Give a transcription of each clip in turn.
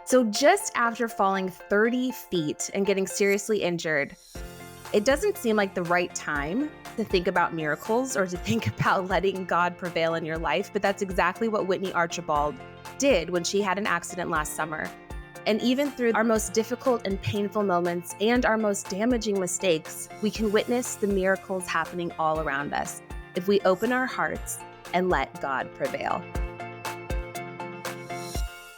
So just after falling 30 feet and getting seriously injured, it doesn't seem like the right time to think about miracles or to think about letting God prevail in your life, but that's exactly what Whitney Archibald did when she had an accident last summer. And even through our most difficult and painful moments and our most damaging mistakes, we can witness the miracles happening all around us if we open our hearts and let God prevail.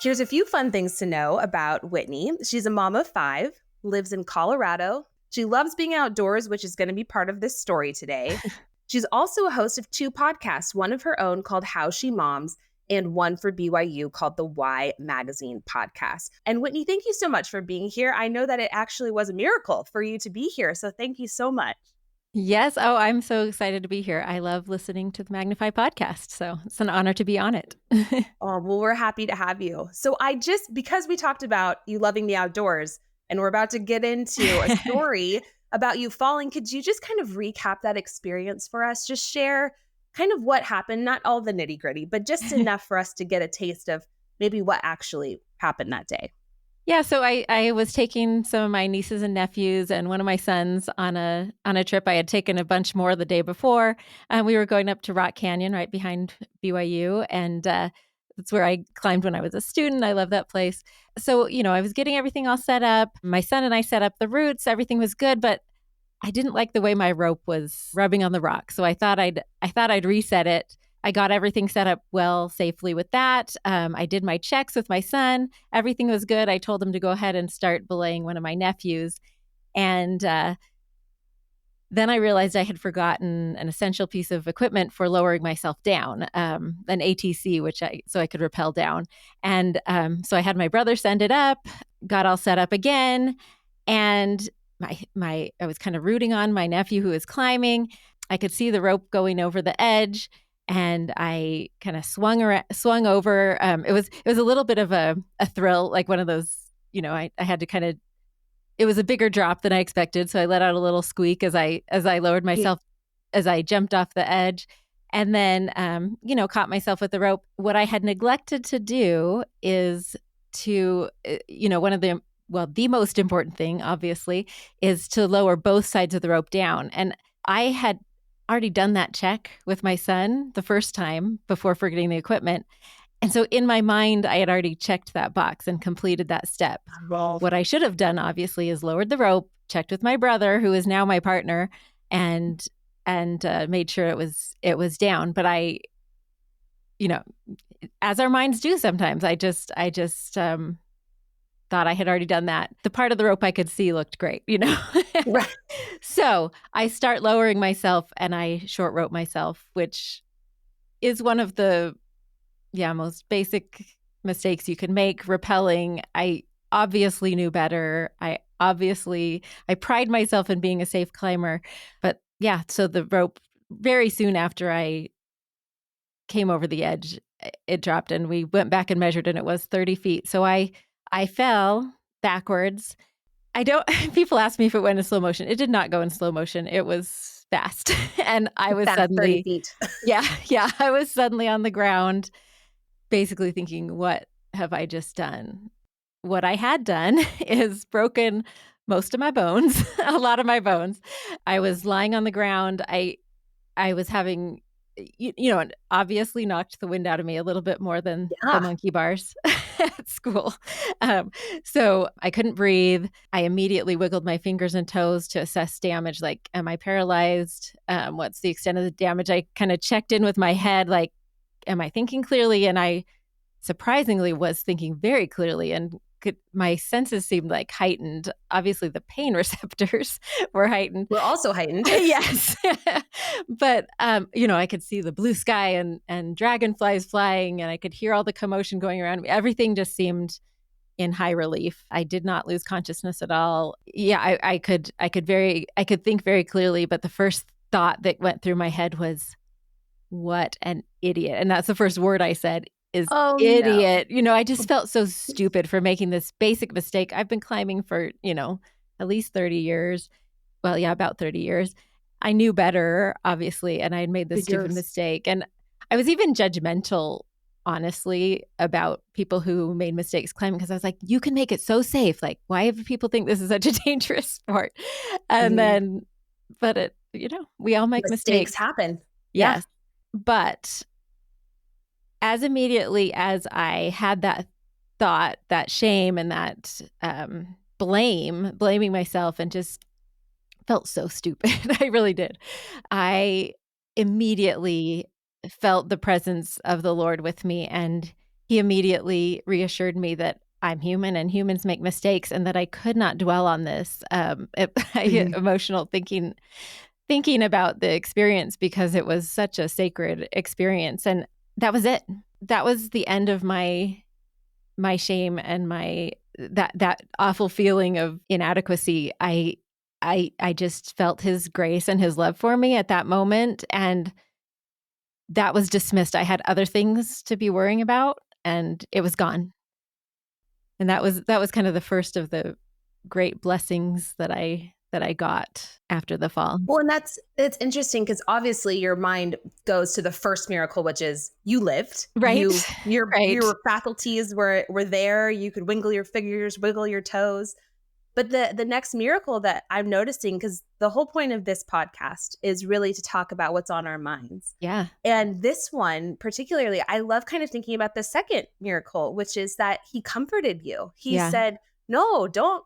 Here's a few fun things to know about Whitney. She's a mom of 5, lives in Colorado. She loves being outdoors, which is going to be part of this story today. She's also a host of 2 podcasts, one of her own called How She Moms, and one for BYU called the Why Magazine podcast. And Whitney, thank you so much for being here. I know that it actually was a miracle for you to be here, so thank you so much. Yes. Oh, I'm so excited to be here. I love listening to the Magnify podcast, so it's an honor to be on it. Oh, well, we're happy to have you. So because we talked about you loving the outdoors and we're about to get into a story about you falling, could you just kind of recap that experience for us? Just share kind of what happened, not all the nitty gritty, but just enough for us to get a taste of maybe what actually happened that day. Yeah, so I was taking some of my nieces and nephews and one of my sons on a trip. I had taken a bunch more the day before, and we were going up to Rock Canyon right behind BYU, and that's where I climbed when I was a student. I love that place. So, I was getting everything all set up. My son and I set up the routes. Everything was good, but I didn't like the way my rope was rubbing on the rock. So I thought I'd reset it. I got everything set up well, safely with that. I did my checks with my son. Everything was good. I told him to go ahead and start belaying one of my nephews. And then I realized I had forgotten an essential piece of equipment for lowering myself down, an ATC, so I could rappel down. And so I had my brother send it up, got all set up again. And I was kind of rooting on my nephew who was climbing. I could see the rope going over the edge. And I kind of swung over. It was a little bit of a thrill, like one of those, I had to kind of, it was a bigger drop than I expected. So I let out a little squeak as I lowered myself, as I jumped off the edge, and then, caught myself with the rope. What I had neglected to do is to, the most important thing, obviously, is to lower both sides of the rope down. And I had already done that check with my son the first time before forgetting the equipment. And so in my mind, I had already checked that box and completed that step. Wow. What I should have done, obviously, is lowered the rope, checked with my brother, who is now my partner, and made sure it was down. But I, as our minds do sometimes, I just thought I had already done that. The part of the rope I could see looked great, Right. So I start lowering myself and I short rope myself, which is one of the most basic mistakes you can make. Rappelling, I obviously knew better. I pride myself in being a safe climber. But so the rope, very soon after I came over the edge, it dropped, and we went back and measured, and it was 30 feet. So I fell backwards. People ask me if it went in slow motion. It did not go in slow motion. It was fast. And I was Fast, suddenly, 30 feet. I was suddenly on the ground, basically thinking, what have I just done? What I had done is broken most of my bones, a lot of my bones. I was lying on the ground. I was having, it obviously knocked the wind out of me a little bit more than the monkey bars at school. So I couldn't breathe. I immediately wiggled my fingers and toes to assess damage. Like, am I paralyzed? What's the extent of the damage? I kind of checked in with my head, like, am I thinking clearly? And I surprisingly was thinking very clearly, and my senses seemed like heightened. Obviously, the pain receptors were heightened. We're also heightened. Yes. But, I could see the blue sky and dragonflies flying, and I could hear all the commotion going around me. Everything just seemed in high relief. I did not lose consciousness at all. Yeah, I could think very clearly, but the first thought that went through my head was, what an idiot. And that's the first word I said, is idiot. No. I just felt so stupid for making this basic mistake. I've been climbing for, at least 30 years. Well, yeah, about 30 years. I knew better, obviously, and I had made this stupid mistake. And I was even judgmental honestly about people who made mistakes climbing because I was like, you can make it so safe. Like, why do people think this is such a dangerous sport? And Mhm. then, but we all make Mistakes mistakes. happen. Yeah. Yes. But as immediately as I had that thought, that shame and that blaming myself and just felt so stupid. I really did. I immediately felt the presence of the Lord with me, and he immediately reassured me that I'm human and humans make mistakes and that I could not dwell on this I get Mhm. emotional thinking about the experience because it was such a sacred experience, and that was it. That was the end of my shame and my that awful feeling of inadequacy. I just felt his grace and his love for me at that moment, and that was dismissed. I had other things to be worrying about, and it was gone. And that was kind of the first of the great blessings that I got after the fall. Well, and it's interesting because obviously your mind goes to the first miracle, which is you lived. Right? You Right. your faculties were there. You could wiggle your fingers, wiggle your toes. But the next miracle that I'm noticing, because the whole point of this podcast is really to talk about what's on our minds. Yeah. And this one particularly, I love kind of thinking about the second miracle, which is that he comforted you. He Yeah. said, "No, don't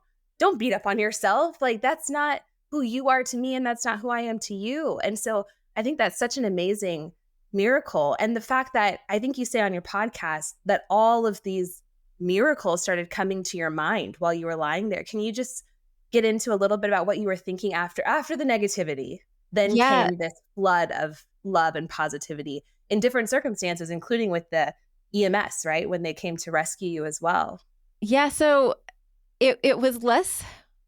beat up on yourself. Like that's not who you are to me and that's not who I am to you." And so I think that's such an amazing miracle. And the fact that I think you say on your podcast that all of these miracles started coming to your mind while you were lying there. Can you just get into a little bit about what you were thinking after the negativity? Then Yeah. came this flood of love and positivity in different circumstances, including with the EMS, right? When they came to rescue you as well. Yeah, so it was less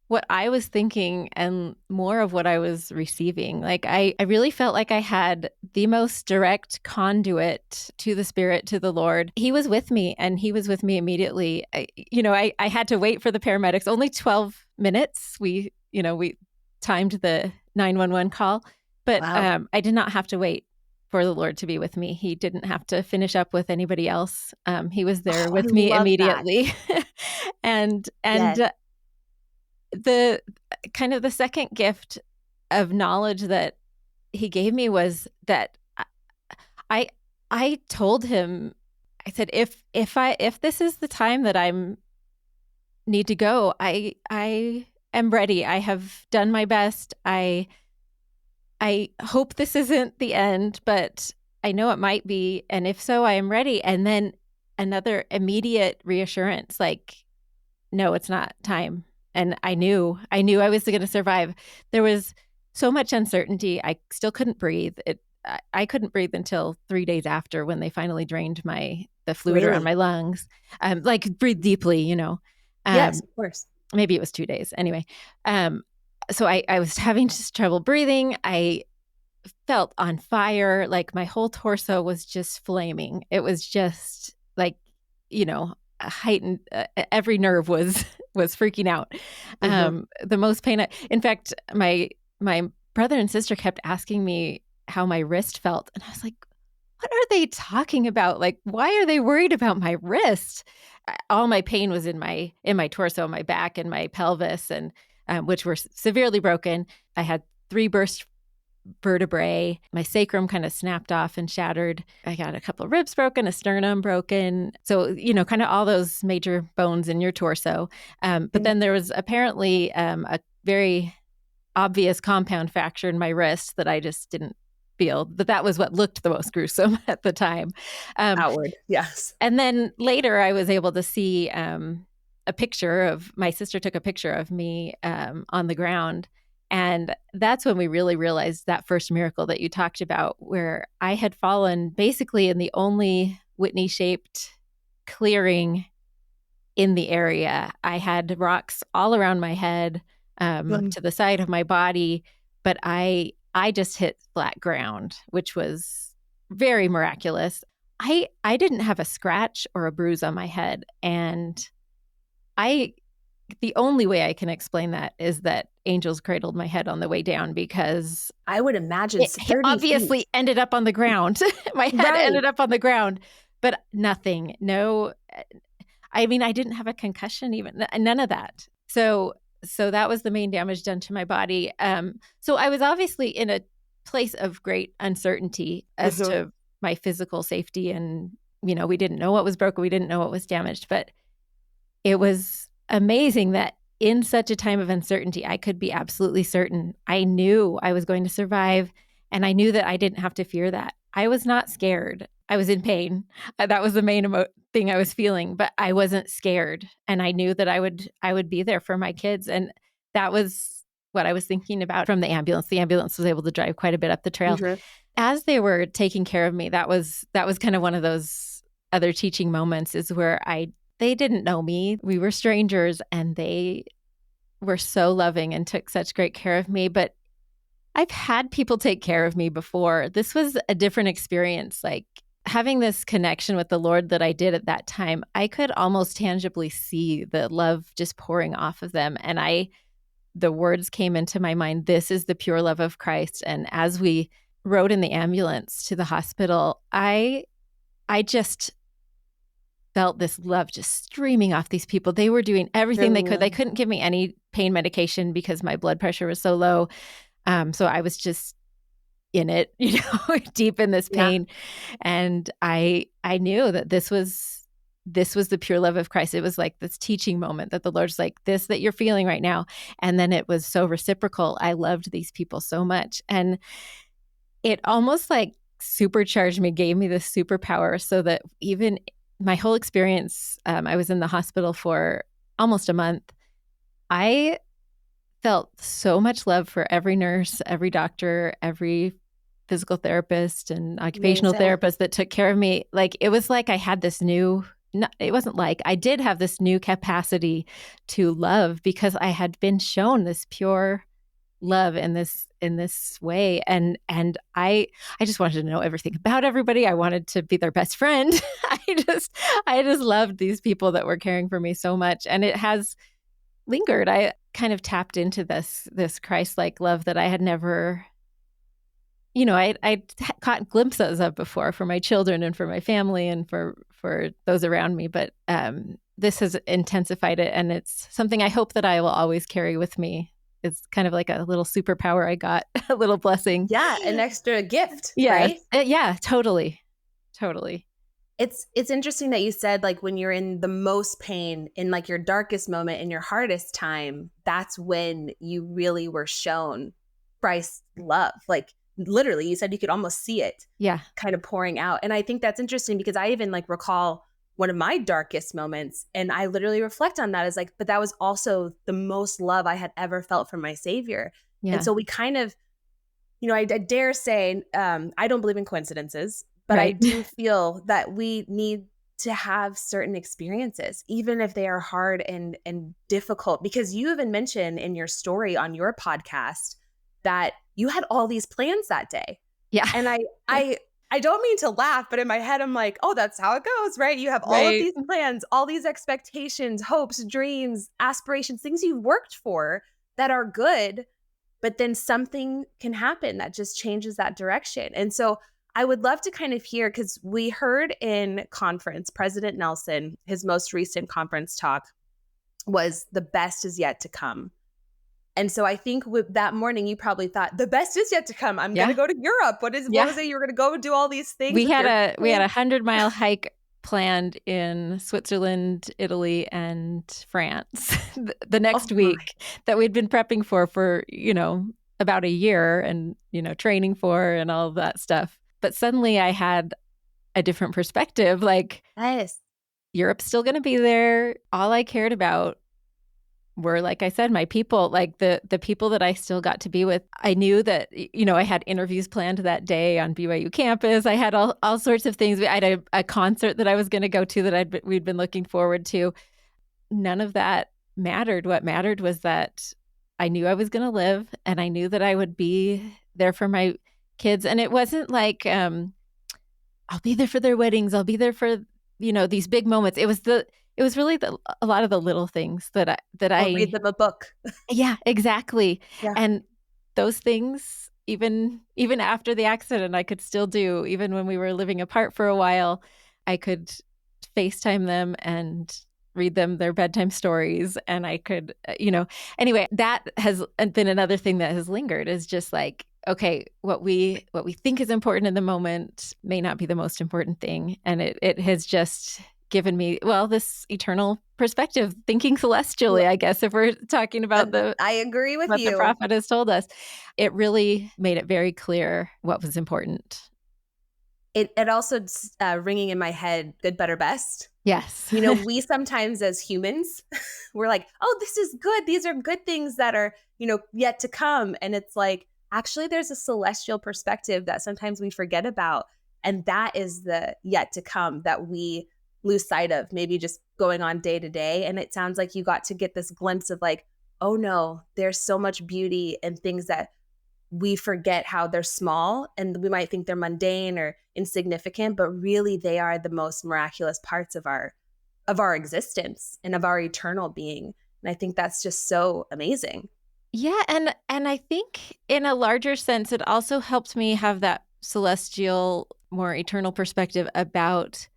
what I was thinking and more of what I was receiving. Like I really felt like I had the most direct conduit to the Spirit, to the Lord. He was with me and he was with me immediately. I had to wait for the paramedics, only 12 minutes. We timed the 911 call, but Wow. I did not have to wait for the Lord to be with me. He didn't have to finish up with anybody else. He was there Oh, I with me love that. immediately. and Yes. and the kind of the second gift of knowledge that he gave me was that I I told him, I said, if this is the time that I'm need to go, I am ready. I have done my best. I hope this isn't the end, but I know it might be, and if so, I am ready. And then another immediate reassurance, like, no, it's not time. And I knew I was going to survive. There was so much uncertainty. I still couldn't breathe. I couldn't breathe until 3 days after when they finally drained the fluid around Really? my lungs. Like breathe deeply. Yes, Um, of course. maybe it was 2 days. Anyway, so I was having just trouble breathing. I felt on fire. Like my whole torso was just flaming. It was just like, a heightened, every nerve was was freaking out. Mhm. The most pain. In fact, my brother and sister kept asking me how my wrist felt, and I was like, "What are they talking about? Like, why are they worried about my wrist?" All my pain was in my torso, my back, and my pelvis, and which were severely broken. I had 3 burst vertebrae. My sacrum kind of snapped off and shattered. I got a couple of ribs broken, a sternum broken. So, kind of all those major bones in your torso. But Mhm. then there was apparently a very obvious compound fracture in my wrist that I just didn't feel. But that was what looked the most gruesome at the time. Um, Outward. Yes. and then later I was able to see a picture of my sister took a picture of me on the ground. And that's when we really realized that first miracle that you talked about, where I had fallen basically in the only Whitney shaped clearing in the area. I had rocks all around my head, Mm. to the side of my body, but I just hit flat ground, which was very miraculous. I didn't have a scratch or a bruise on my head, and I the only way I can explain that is that angels cradled my head on the way down because I would imagine it so 30 feet. obviously ended up on the ground. My head Right. ended up on the ground, but nothing. No, I mean, I didn't have a concussion even, none of that. So that was the main damage done to my body. So I was obviously in a place of great uncertainty as Mhm. to my physical safety. And, we didn't know what was broken. We didn't know what was damaged. But it was amazing that in such a time of uncertainty, I could be absolutely certain. I knew I was going to survive, and I knew that I didn't have to fear that. I was not scared. I was in pain. That was the main thing I was feeling, but I wasn't scared, and I knew that I would be there for my kids, and that was what I was thinking about from the ambulance. The ambulance was able to drive quite a bit up the trail. Mhm. As they were taking care of me, that was kind of one of those other teaching moments, is where they didn't know me. We were strangers, and they were so loving and took such great care of me. But I've had people take care of me before. This was a different experience. Like, having this connection with the Lord that I did at that time, I could almost tangibly see the love just pouring off of them. And the words came into my mind, this is the pure love of Christ. And as we rode in the ambulance to the hospital, I just felt this love just streaming off these people. They were doing everything they could. They couldn't give me any pain medication because my blood pressure was so low. So I was just in it, deep in this Yeah. pain. And I knew that this was the pure love of Christ. It was like this teaching moment that the Lord's like, this that you're feeling right now. And then it was so reciprocal. I loved these people so much. And it almost like supercharged me, gave me this superpower, so that even my whole experience, I was in the hospital for almost a month. I felt so much love for every nurse, every doctor, every physical therapist and occupational Amazing. therapist that took care of me. Like, it was like I had this new, no, it wasn't like I did have this new capacity to love, because I had been shown this pure love in this way. And I just wanted to know everything about everybody. I wanted to be their best friend. I just loved these people that were caring for me so much, and it has lingered. I kind of tapped into this Christ-like love that I had never, I caught glimpses of before, for my children and for my family and for those around me. But this has intensified it, and it's something I hope that I will always carry with me. It's kind of like a little superpower I got, a little blessing. Yeah, an extra gift, Yes. right? Yeah, totally. Totally. It's interesting that you said, like, when you're in the most pain, in like your darkest moment, in your hardest time, that's when you really were shown Christ's love. Like, literally, you said you could almost see it Yeah. kind of pouring out. And I think that's interesting, because I even like recall one of my darkest moments, and I literally reflect on that as like, but that was also the most love I had ever felt from my Savior. And Yeah. so we kind of, I dare say, I don't believe in coincidences, but I Right. do feel that we need to have certain experiences, even if they are hard and difficult. Because you even mentioned in your story on your podcast that you had all these plans that day, Yeah. and I don't mean to laugh, but in my head I'm like, oh, that's how it goes, right? You have all of Right. these plans, all these expectations, hopes, dreams, aspirations, things you've worked for that are good, but then something can happen that just changes that direction. And so I would love to kind of hear, because we heard in conference, President Nelson, his most recent conference talk was the best is yet to come. And so I think with that morning, you probably thought, the best is yet to come. I'm going to Yeah. go to Europe. What Yeah. was it? You were going to go and do all these things We with had your a kids. 100-mile hike planned in Switzerland, Italy, and France the Oh next my. week, that we'd been prepping for, about a year, and, training for, and all of that stuff. But suddenly I had a different perspective. Like, Yes. Europe's still going to be there. All I cared about were, like I said, my people, like the people that I still got to be with. I knew that, I had interviews planned that day on BYU campus. I had all sorts of things. I had a concert that I was going to go to that we'd been looking forward to. None of that mattered. What mattered was that I knew I was going to live, and I knew that I would be there for my kids. And it wasn't like, I'll be there for their weddings. I'll be there for, these big moments. It was really a lot of the little things that I'll read I, them a book. yeah, exactly. Yeah. And those things, even after the accident, I could still do, even when we were living apart for a while. I could FaceTime them and read them their bedtime stories, and I could, anyway, that has been another thing that has lingered, is just like, okay, what we think is important in the moment may not be the most important thing. And it has just given me, well, this eternal perspective, thinking celestially, Well, I guess, if we're talking about I agree with what the you. prophet has told us. It really made it very clear what was important. It also ringing in my head, good, better, best. Yes. We sometimes as humans, we're like, oh, this is good. These are good things that are, yet to come. And it's like, actually, there's a celestial perspective that sometimes we forget about. And that is the yet to come that we lose sight of, maybe just going on day to day. And it sounds like you got to get this glimpse of like, oh no, there's so much beauty and things that we forget how they're small and we might think they're mundane or insignificant, but really they are the most miraculous parts of our existence and of our eternal being. And I think that's just so amazing. Yeah, and I think in a larger sense, it also helped me have that celestial, more eternal perspective about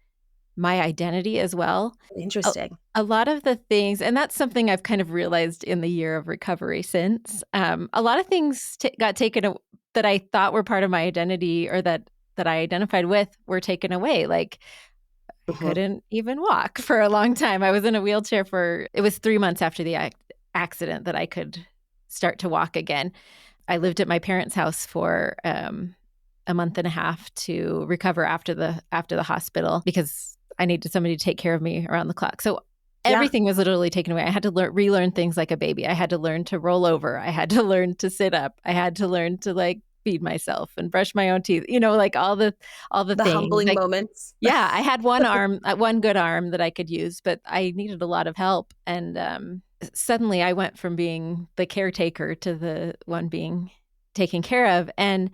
my identity as well. A, Interesting. a lot of the things, and that's something I've kind of realized in the year of recovery since. A lot of things got taken that I thought were part of my identity, or that I identified with, were taken away. Like, I Mhm. couldn't even walk for a long time. I was in a wheelchair it was 3 months after the accident that I could start to walk again. I lived at my parents' house for a month and a half to recover after the hospital, because I needed somebody to take care of me around the clock. So Yeah. everything was literally taken away. I had to relearn things like a baby. I had to learn to roll over. I had to learn to sit up. I had to learn to like feed myself and brush my own teeth. Like all the The things. humbling Like, moments. yeah, I had one good arm that I could use, but I needed a lot of help. And suddenly I went from being the caretaker to the one being taken care of. And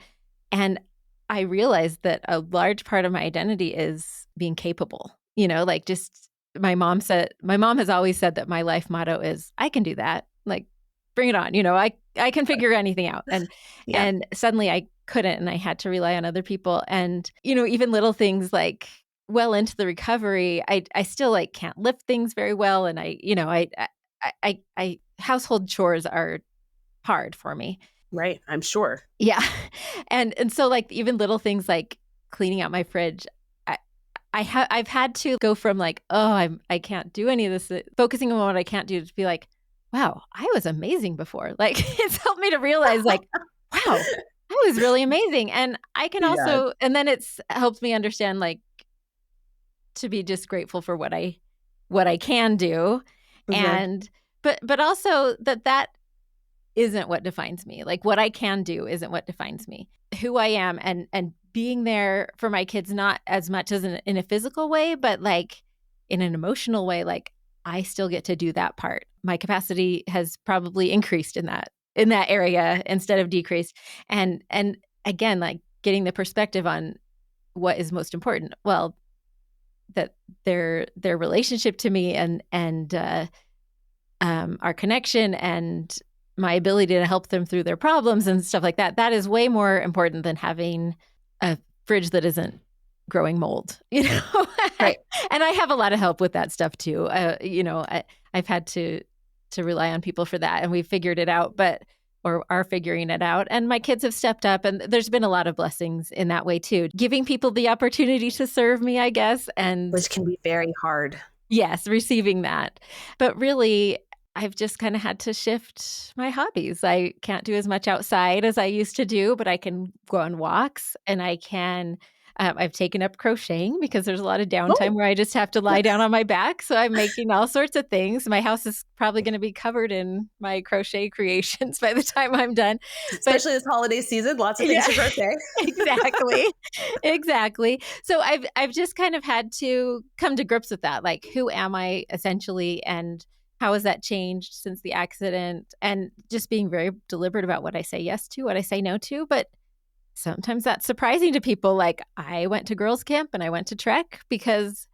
I realized that a large part of my identity is being capable. Like, just my mom has always said that my life motto is, I can do that. Like, bring it on. I can figure anything out. And Yeah. and suddenly I couldn't, and I had to rely on other people. And even little things like, well into the recovery, I still like can't lift things very well, and I household chores are hard for me. Right. I'm sure. Yeah. And so, like, even little things like cleaning out my fridge, I I've had to go from like, "Oh, I can't do any of this," focusing on what I can't do, to be like, "Wow, I was amazing before." Like, it's helped me to realize, like, "Wow, I was really amazing." And I can Yes. also, and then it's helped me understand, like, to be just grateful for what I can do. Mhm. And but also that isn't what defines me. Like, what I can do isn't what defines me. Who I am, and being there for my kids, not as much as in a physical way, but like in an emotional way. Like, I still get to do that part. My capacity has probably increased in that area instead of decreased. And again, like, getting the perspective on what is most important. Well, that their relationship to me, and our connection, and my ability to help them through their problems and stuff like that. That is way more important than having a fridge that isn't growing mold, Right. And I have a lot of help with that stuff too. I've had to rely on people for that, and we've figured it out, or are figuring it out. And my kids have stepped up, and there's been a lot of blessings in that way too. Giving people the opportunity to serve me, I guess, and Which can be very hard. yes, receiving that. But really, I've just kinda had to shift my hobbies. I can't do as much outside as I used to do, but I can go on walks, and I've taken up crocheting, because there's a lot of downtime Oh, where I just have to lie down on my back, so I'm making all sorts of things. My house is probably gonna be covered in my crochet creations by the time I'm done. But especially this holiday season, lots of things yeah. to crochet. Exactly. Exactly. So I've just kind of had to come to grips with that. Like, who am I essentially, and how has that changed since the accident? And just being very deliberate about what I say yes to, what I say no to. But sometimes that's surprising to people. Like, I went to girls camp and I went to Trek because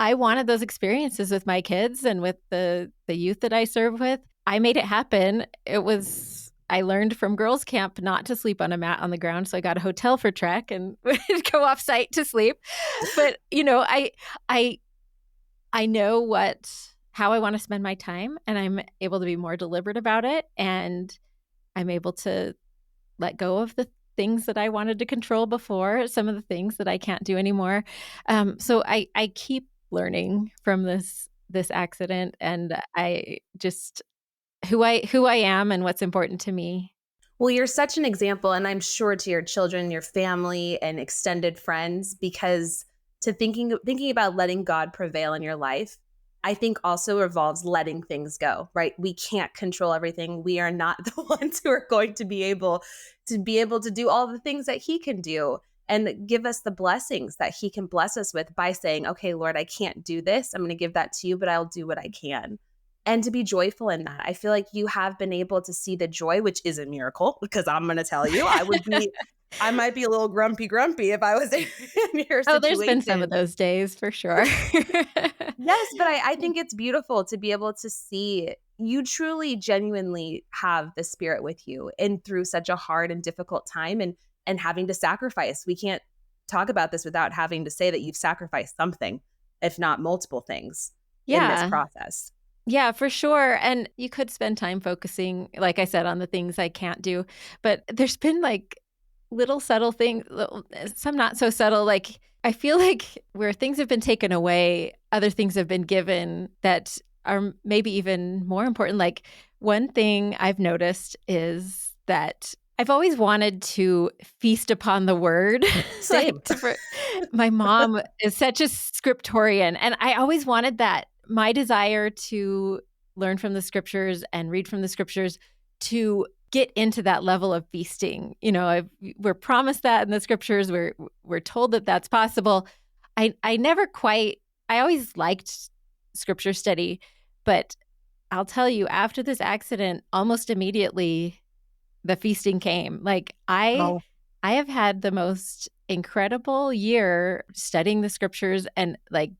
I wanted those experiences with my kids and with the youth that I serve with. I made it happen. It was I learned from girls' camp not to sleep on a mat on the ground, so I got a hotel for Trek and would go off site to sleep. But I I know how I want to spend my time, and I'm able to be more deliberate about it, and I'm able to let go of the things that I wanted to control before, some of the things that I can't do anymore. So I keep learning from this accident, and I just who I am and what's important to me. Well, you're such an example, and I'm sure to your children, your family, and extended friends, because to thinking about letting God prevail in your life, I think also involves letting things go, right? We can't control everything. We are not the ones who are going to be able to do all the things that He can do and give us the blessings that He can bless us with by saying, "Okay, Lord, I can't do this. I'm going to give that to you, but I'll do what I can." And to be joyful in that. I feel like you have been able to see the joy, which is a miracle, because I'm gonna tell you, I might be a little grumpy if I was in your Oh, there's been some of situation. those days for sure. Yes, but I think it's beautiful to be able to see you truly genuinely have the Spirit with you and through such a hard and difficult time, and having to sacrifice. We can't talk about this without having to say that you've sacrificed something, if not multiple things, in this Yeah. process. Yeah, for sure. And you could spend time focusing, like I said, on the things I can't do. But there's been like little subtle things, some not so subtle. Like I feel like where things have been taken away, other things have been given that are maybe even more important. Like one thing I've noticed is that I've always wanted to feast upon the word. Same. My mom is such a scriptorian, and I always wanted that. My desire to learn from the scriptures and read from the scriptures to get into that level of feasting. We're promised that in the scriptures. We're told that that's possible. I never quite. I always liked scripture study, but I'll tell you, after this accident, almost immediately the feasting came. Like Oh, I have had the most incredible year studying the scriptures and like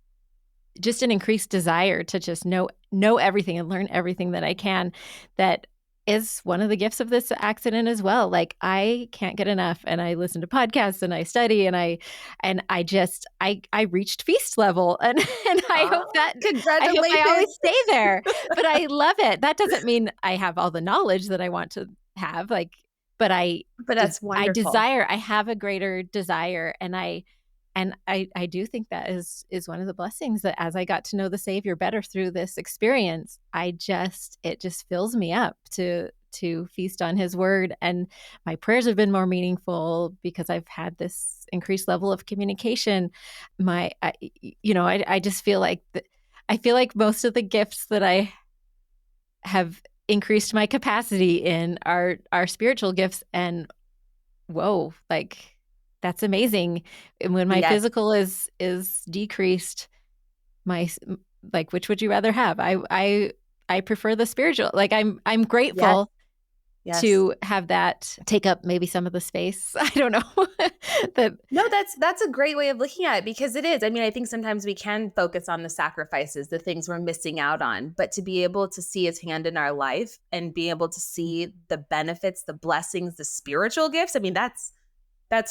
just an increased desire to just know everything and learn everything that I can. That is one of the gifts of this accident as well. Like I can't get enough, and I listen to podcasts and I study, and I just I reached feast level, and and I hope I always congratulations. stay there. But I love it. That doesn't mean I have all the knowledge that I want to have, like, but But that's wonderful. I have a greater desire, and I do think that is one of the blessings, that as I got to know the Savior better through this experience, it just fills me up to feast on His word, and my prayers have been more meaningful because I've had this increased level of communication. I just feel like I feel like most of the gifts that I have increased my capacity in are spiritual gifts, and whoa, like that's amazing. And when my Yes, physical is decreased, like which would you rather have? I prefer the spiritual. Like I'm yes, grateful yes. to have that take up maybe some of the space. I don't know. that No, that's a great way of looking at it, because it is. I mean, I think sometimes we can focus on the sacrifices, the things we're missing out on, but to be able to see His hand in our life and be able to see the benefits, the blessings, the spiritual gifts, I mean, that's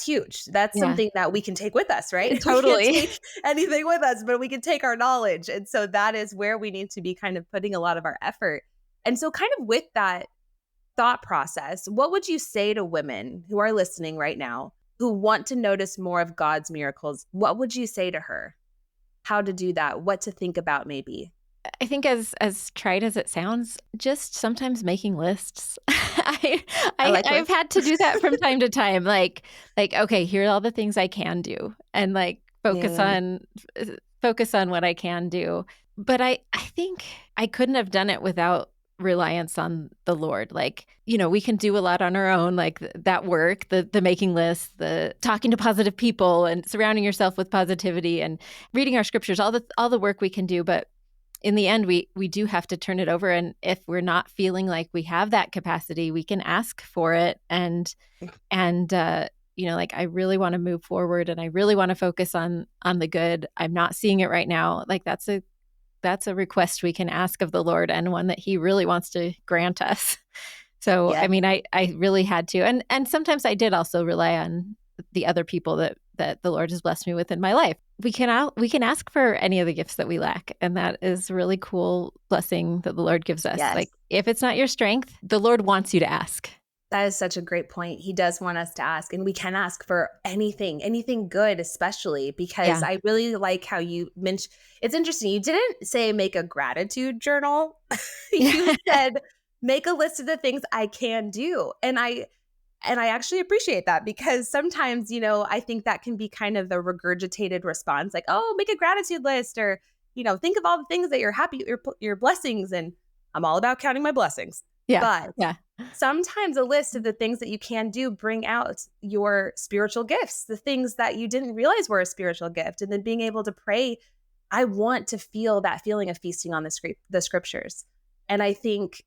huge. That's yeah, something that we can take with us, right? We can't totally. take anything with us, but we can take our knowledge. And so that is where we need to be kind of putting a lot of our effort. And so kind of with that thought process, what would you say to women who are listening right now who want to notice more of God's miracles? What would you say to her? How to do that? What to think about maybe? I think as trite as it sounds, just sometimes making lists. I like I've lists. had to do that from time to time. Like okay, here are all the things I can do, and like Mm, focus on what I can do. But I think I couldn't have done it without reliance on the Lord. Like, we can do a lot on our own, like that work, the making lists, the talking to positive people and surrounding yourself with positivity and reading our scriptures, all the work we can do. But in the end, we do have to turn it over, and if we're not feeling like we have that capacity, we can ask for it. And like, I really want to move forward, and I really want to focus on the good. I'm not seeing it right now. Like that's a request we can ask of the Lord, and one that He really wants to grant us. So, Yeah. I mean, I really had to. And sometimes I did also rely on the other people that the Lord has blessed me with in my life. We can ask for any of the gifts that we lack. And that is a really cool blessing that the Lord gives us. Yes. Like, if it's not your strength, the Lord wants you to ask. That is such a great point. He does want us to ask, and we can ask for anything good, especially because Yeah. I really like how you mentioned. It's interesting. You didn't say make a gratitude journal. You said make a list of the things I can do. And I actually appreciate that because sometimes, I think that can be kind of the regurgitated response, like, oh, make a gratitude list or, think of all the things that you're happy, your blessings. And I'm all about counting my blessings. Yeah. But Yeah. sometimes a list of the things that you can do bring out your spiritual gifts, the things that you didn't realize were a spiritual gift. And then being able to pray, I want to feel that feeling of feasting on the scriptures. And I think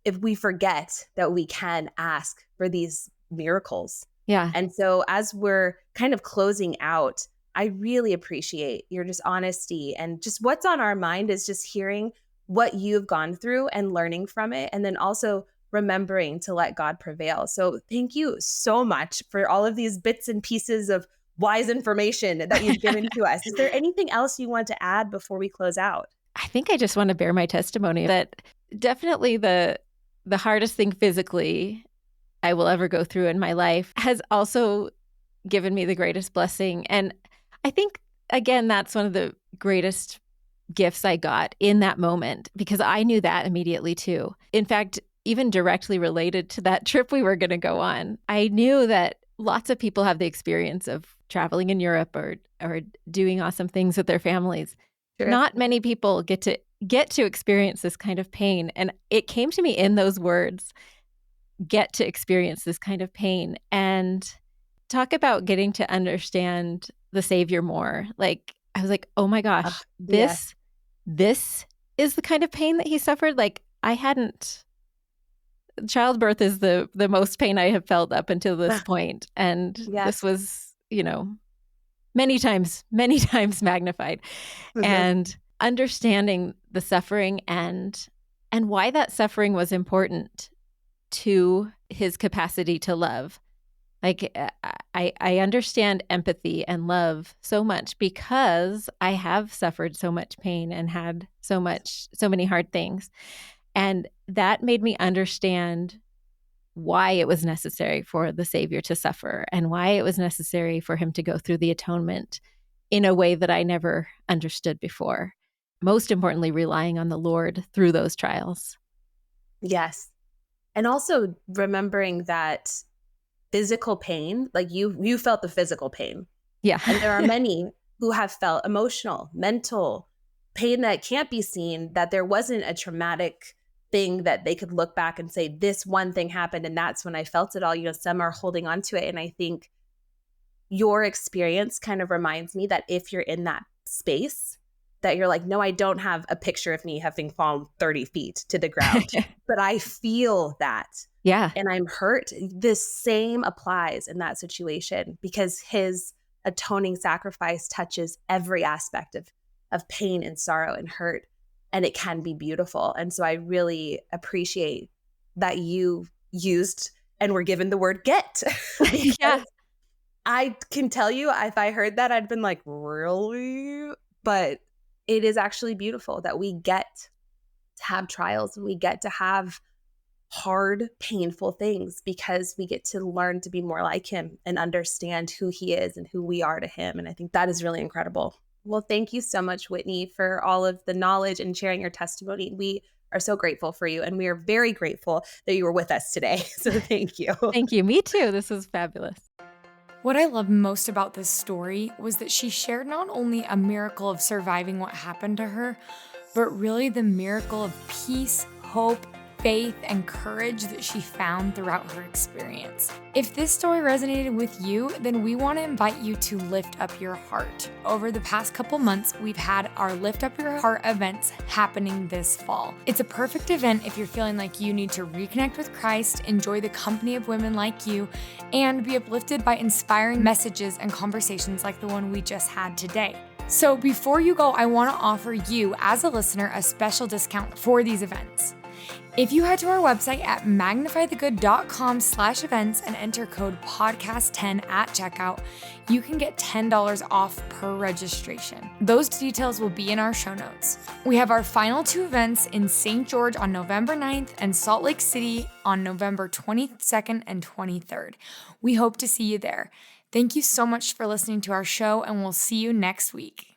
if we forget that we can ask for these miracles. Yeah. And so as we're kind of closing out, I really appreciate your just honesty and just what's on our mind is just hearing what you've gone through and learning from it. And then also remembering to let God prevail. So thank you so much for all of these bits and pieces of wise information that you've given to us. Is there anything else you want to add before we close out? I think I just want to bear my testimony that definitely the hardest thing physically I will ever go through in my life has also given me the greatest blessing. And I think, again, that's one of the greatest gifts I got in that moment because I knew that immediately too. In fact, even directly related to that trip we were going to go on, I knew that lots of people have the experience of traveling in Europe or doing awesome things with their families. Sure. Not many people get to experience this kind of pain. And it came to me in those words, get to experience this kind of pain. And talk about getting to understand the Savior more. Like, I was like, oh my gosh, this is the kind of pain that he suffered. Like, childbirth is the most pain I have felt up until this point. And this was, many times magnified. And understanding the suffering and why that suffering was important to his capacity to love. Like, I understand empathy and love so much because I have suffered so much pain and had so many hard things. And that made me understand why it was necessary for the Savior to suffer and why it was necessary for him to go through the atonement in a way that I never understood before. Most importantly, relying on the Lord through those trials. Yes. And also remembering that physical pain, like you felt the physical pain. Yeah. And there are many who have felt emotional, mental pain that can't be seen, that there wasn't a traumatic thing that they could look back and say, this one thing happened and that's when I felt it all. Some are holding on to it. And I think your experience kind of reminds me that if you're in that space, that you're like, no, I don't have a picture of me having fallen 30 feet to the ground, but I feel that. Yeah. And I'm hurt. The same applies in that situation because his atoning sacrifice touches every aspect of pain and sorrow and hurt. And it can be beautiful. And so I really appreciate that you used and were given the word get. Yeah. I can tell you, if I heard that, I'd been like, really? But it is actually beautiful that we get to have trials and we get to have hard, painful things because we get to learn to be more like him and understand who he is and who we are to him. And I think that is really incredible. Well, thank you so much, Whitney, for all of the knowledge and sharing your testimony. We are so grateful for you. And we are very grateful that you were with us today. So thank you. Thank you. Me too. This was fabulous. What I loved most about this story was that she shared not only a miracle of surviving what happened to her, but really the miracle of peace, hope, faith, and courage that she found throughout her experience. If this story resonated with you, then we want to invite you to lift up your heart. Over the past couple months, we've had our Lift Up Your Heart events happening this fall. It's a perfect event if you're feeling like you need to reconnect with Christ, enjoy the company of women like you, and be uplifted by inspiring messages and conversations like the one we just had today. So before you go, I want to offer you, as a listener, a special discount for these events. If you head to our website at magnifythegood.com/events and enter code podcast10 at checkout, you can get $10 off per registration. Those details will be in our show notes. We have our final 2 events in St. George on November 9th and Salt Lake City on November 22nd and 23rd. We hope to see you there. Thank you so much for listening to our show, and we'll see you next week.